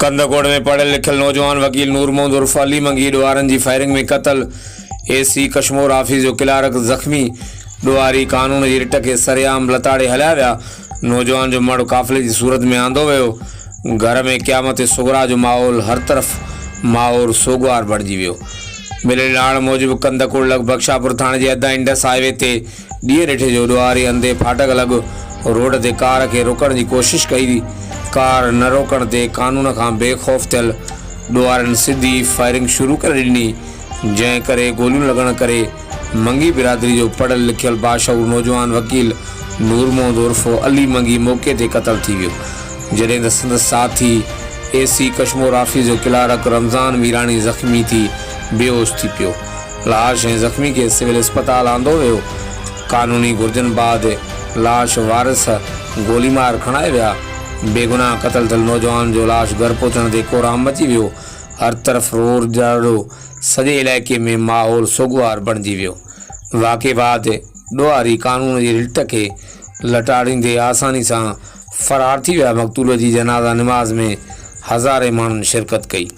कंदकोट में पढ़ियल लिखियल नौजवान वकील नूर मोहम्मद उर्फ अली मंगी ॾुआरनि जी फायरिंग में क़तल। एसी कश्मोर ऑफिस जो क्लार्क ज़ख़्मी। ॾुआरी कानून जी रिट खे सरेआम लताड़े हलिया विया। नौजवान जो मर्द काफ़िले जी सूरत में आंदो वियो। घर में क़यामत सुगरा जो माहौल, हर तरफ़ माहौल सोगवार बणिजी वियो। मिलियल ॼाण मूजिबि कंदकोट लॻ बख्शापुर थाणे जे अदा इंडस हाईवे ते ॾींहं ॾिठे जो ॾुआरी अंधे फाटक लॻ रोड ते कार खे रोकण जी कोशिश कई। कार न रोकण ते कानून खां बेखौफ़ थियल ॾुआरनि सिधी फायरिंग शुरू करे ॾिनी, जंहिं करे गोलियूं लॻण करे मंगी बिरादरी जो पढ़ियल लिखियल बाशऊर नौजवान वकील नूर मोहम्मद उर्फ अली मंगी मौके ते क़तल थी वियो, जॾहिं त संदसि साथी एसी कश्मोर ऑफिस जो क्लार्क रमज़ान मीरानी ज़ख़्मी थी बेहोश थी पियो। लाश ऐं ज़ख़्मी खे सिविल अस्पताल आंदो वियो। कानूनी घुर्जनि बाद लाश वारिस गोलीमार खणाए विया। बेगुनाह क़तल थियल नौजवान जो लाश घर पहुचण ते कोराम मची वियो। हर तरफ़ रोड जाड़ो, सॼे इलाइक़े में माहौल सोगवार बणिजी वियो। वाक़े बाद ॾुआरी कानून जी रिट खे लटाड़ींदे आसानी सां फ़रार थी विया। मक़तूल जी जनाज़ा निमाज़ में हज़ारे माण्हुनि शिरकत कई।